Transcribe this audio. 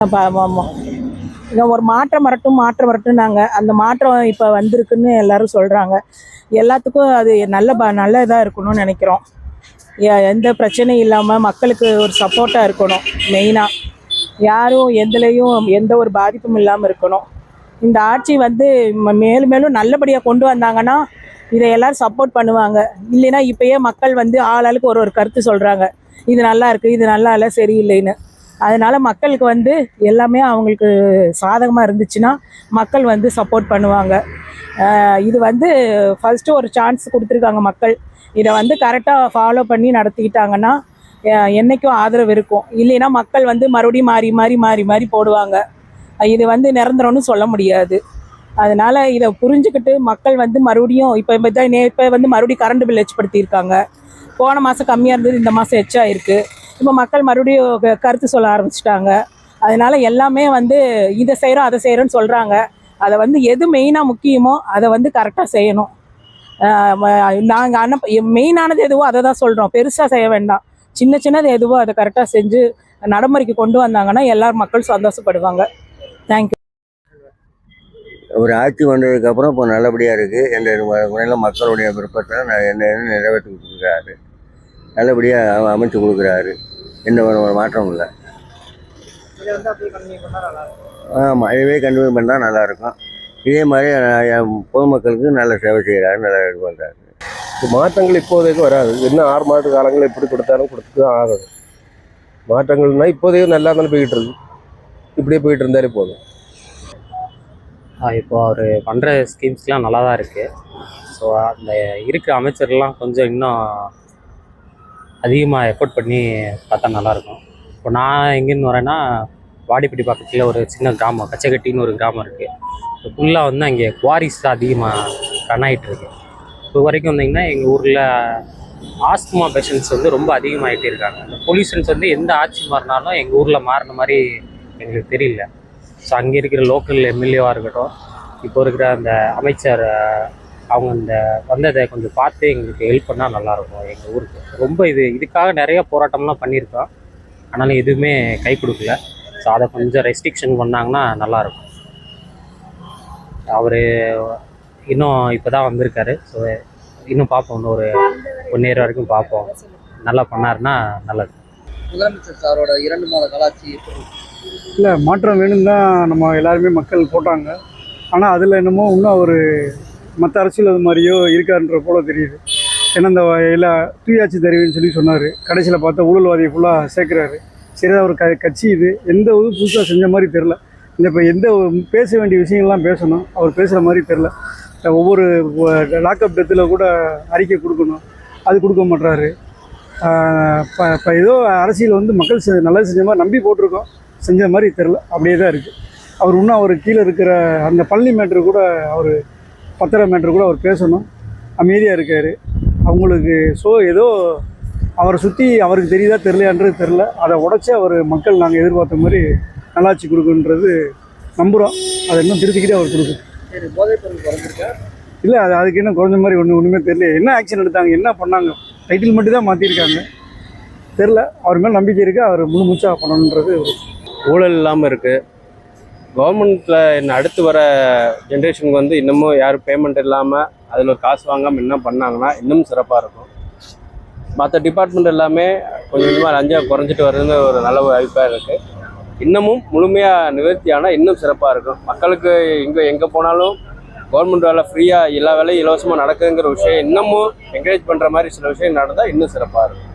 ஆமாம், ஒரு மாற்றம் வரட்டும்னாங்க. அந்த மாற்றம் இப்போ வந்திருக்குன்னு எல்லாரும் சொல்கிறாங்க. எல்லாத்துக்கும் அது நல்ல இதாக இருக்கணும்னு நினைக்கிறோம். எந்த பிரச்சனையும் இல்லாமல் மக்களுக்கு ஒரு சப்போர்ட்டாக இருக்கணும். மெயினாக யாரும் எந்த ஒரு பாதிப்பும் இல்லாமல் இருக்கணும். இந்த ஆட்சி வந்து மேலும் மேலும் நல்லபடியாக கொண்டு வந்தாங்கன்னா இதை எல்லோரும் சப்போர்ட் பண்ணுவாங்க. இல்லைன்னா இப்போயே மக்கள் வந்து ஆளாளுக்கு ஒரு கருத்து சொல்கிறாங்க. இது நல்லா இருக்குது, இது நல்லா இல்லை, சரியில்லைன்னு. அதனால் மக்களுக்கு வந்து எல்லாமே அவங்களுக்கு சாதகமாக இருந்துச்சுன்னா மக்கள் வந்து சப்போர்ட் பண்ணுவாங்க. இது வந்து ஃபஸ்ட்டு ஒரு சான்ஸ் கொடுத்துருக்காங்க மக்கள். இதை வந்து கரெக்டாக ஃபாலோ பண்ணி நடத்திக்கிட்டாங்கன்னா என்றைக்கும் ஆதரவு இருக்கும். இல்லைன்னா மக்கள் வந்து மறுபடியும் மாறி மாறி போடுவாங்க. இது வந்து நிரந்தரம்னு சொல்ல முடியாது. அதனால் இதை புரிஞ்சுக்கிட்டு மக்கள் வந்து மறுபடியும் இப்போ வந்து மறுபடியும் கரண்ட் பில் எச்சப்படுத்தியிருக்காங்க. போன மாதம் கம்மியாக இருந்தது, இந்த மாதம் எச்சாயிருக்கு. இப்போ மக்கள் மறுபடியும் கருத்து சொல்ல ஆரம்பிச்சிட்டாங்க. அதனால் எல்லாமே வந்து இதை செய்கிறோம் அதை செய்கிறோன்னு சொல்கிறாங்க. அதை வந்து எது மெயினாக முக்கியமோ அதை வந்து கரெக்டாக செய்யணும். நாங்கள் மெயினானது எதுவோ அதை தான் சொல்கிறோம். பெருசாக செய்ய வேண்டாம். சின்னது எதுவோ அதை கரெக்டாக செஞ்சு நடைமுறைக்கு கொண்டு வந்தாங்கன்னா எல்லாரும் மக்கள் சந்தோஷப்படுவாங்க. தேங்க்யூ. ஒரு ஆட்சி வந்ததுக்கப்புறம் இப்போ நல்லபடியாக இருக்குது. எந்த முறையில் மக்களுடைய விருப்பத்தை என்ன நிறைவேற்றி கொடுக்குறாரு. நல்லபடியாக அமைச்சு கொடுக்குறாரு. எந்த ஒரு மாற்றமும் இல்லை. ஆமாம், இதுவே கண்டினியூ பண்ணால் நல்லாயிருக்கும். இதே மாதிரி பொதுமக்களுக்கு நல்ல சேவை செய்கிறாரு, நல்லா இது பண்ணுறாரு. மாற்றங்கள் இப்போதைக்கு வராது. இன்னும் 6 மாத காலங்கள் எப்படி கொடுத்தாலும் கொடுத்து தான் ஆகணும். மாற்றங்கள்னால் இப்போதைக்கு நல்லா தானே போய்கிட்டு இருக்கு. இப்படியே போயிட்டு இருந்தாலே போதும். இப்போ அவர் பண்ணுற ஸ்கீம்ஸ்லாம் நல்லா தான் இருக்குது. ஸோ அந்த இருக்கிற அமைச்சர்லாம் கொஞ்சம் இன்னும் அதிகமாக எஃபோர்ட் பண்ணி பார்த்தா நல்லாயிருக்கும். இப்போ நான் எங்கேருந்து வரேன்னா வாடிப்பட்டி பக்கத்தில் ஒரு சின்ன கிராமம் கச்சைக்கட்டின்னு ஒரு கிராமம் இருக்குது. இப்போ ஃபுல்லாக வந்து அங்கே குவாரிஸ் தான் அதிகமாக ரன் ஆகிட்டுருக்கு. இப்போ வரைக்கும் வந்தீங்கன்னா எங்கள் ஊரில் ஆஸ்துமா பேஷண்ட்ஸ் வந்து ரொம்ப அதிகமாகிட்டே இருக்காங்க. இந்த பொல்யூஷன்ஸ் வந்து எந்த ஆட்சி மாறினாலும் எங்கள் ஊரில் மாறின மாதிரி எங்களுக்கு தெரியல. ஸோ அங்கே இருக்கிற லோக்கல் எம்எல்ஏவாக இருக்கட்டும், இப்போ இருக்கிற அந்த அமைச்சர் அவங்க இந்த வந்ததை கொஞ்சம் பார்த்து எங்களுக்கு ஹெல்ப் பண்ணால் நல்லாயிருக்கும். எங்கள் ஊருக்கு ரொம்ப இதுக்காக நிறைய போராட்டம்லாம் பண்ணியிருக்கோம். ஆனாலும் எதுவுமே கை கொடுக்கல. ஸோ அதை கொஞ்சம் ரெஸ்ட்ரிக்ஷன் பண்ணாங்கன்னா நல்லாயிருக்கும். அவர் இன்னும் இப்போ தான் வந்திருக்காரு. ஸோ இன்னும் பார்ப்போம். இன்னும் ஒரு 1 இயர் வரைக்கும் பார்ப்போம். நல்லா பண்ணாருன்னா நல்லது. முதலமைச்சர் சாரோட 2 மாத காலாட்சி இல்லை, மாற்றம் வேணும் தான் நம்ம எல்லாருமே மக்கள் போட்டாங்க. ஆனால் அதில் என்னமோ இன்னும் அவர் மற்ற அரசியல் அது மாதிரியோ இருக்காருன்ற போல தெரியுது. ஏன்னா இந்த எல்லா தூயாட்சி தருவின்னு சொல்லி சொன்னார். கடைசியில் பார்த்தா ஊழல்வாதியை ஃபுல்லாக சேர்க்குறாரு. சரி, அவர் கட்சி இது எந்த இது புதுசாக செஞ்ச மாதிரி தெரில. இப்போ எந்த பேச வேண்டிய விஷயங்கள்லாம் பேசணும், அவர் பேசுகிற மாதிரி தெரில. ஒவ்வொரு லாக்அப் டெத்தில் கூட அறிக்கை கொடுக்கணும், அது கொடுக்க மாட்டுறாரு. இப்போ ஏதோ அரசியல் வந்து மக்கள் நல்லது செஞ்ச மாதிரி நம்பி போட்டிருக்கோம், செஞ்ச மாதிரி தெரில. அப்படியே தான் இருக்குது. அவர் இன்னும் அவர் கீழே இருக்கிற அந்த பழனி மேட்ரு கூட, அவர் பத்திர மேட்ரு கூட அவர் பேசணும். அமைதியாக இருக்கார் அவங்களுக்கு. ஸோ ஏதோ அவரை சுற்றி அவருக்கு தெரியுதா தெரிலையான்றது தெரில. அதை உடச்சி அவர் மக்கள் நாங்கள் எதிர்பார்த்த மாதிரி நல்லாட்சி கொடுக்குன்றது நம்புகிறோம். அதை இன்னும் திருத்திக்கிட்டே அவர் கொடுக்கும். இல்லை, அதுக்கு இன்னும் குறைஞ்ச மாதிரி ஒன்றுமே தெரியல. என்ன ஆக்ஷன் எடுத்தாங்க, என்ன பண்ணாங்க, டைட்டில் மட்டும் தான் மாற்றிருக்காங்க, தெரில. அவர் மேலே நம்பிக்கை இருக்குது. அவர் முழு மூச்சாக பண்ணணுன்றது. ஊழல் இல்லாமல் இருக்குது. கவர்மெண்ட்டில் அடுத்து வர ஜென்ரேஷனுக்கு வந்து இன்னமும் யாரும் பேமெண்ட் இல்லாமல் அதில் காசு வாங்காமல் என்ன பண்ணாங்கன்னா இன்னும் சிறப்பாக இருக்கும். மற்ற டிபார்ட்மெண்ட் எல்லாமே கொஞ்சம் கொஞ்சமாக லஞ்சம் குறைஞ்சிட்டு வருதுன்னு ஒரு நல்ல அபிப்பிராயம் இருக்குது. இன்னமும் முழுமையாக நிவர்த்தியானால் இன்னும் சிறப்பாக இருக்கும். மக்களுக்கு எங்கே போனாலும் கவர்மெண்ட் வேலை ஃப்ரீயாக எல்லா வேலையும் இலவசமாக நடக்குதுங்கிற விஷயம் இன்னமும் என்கரேஜ் பண்ணுற மாதிரி சில விஷயம் நடந்தால் இன்னும் சிறப்பாக இருக்கும்.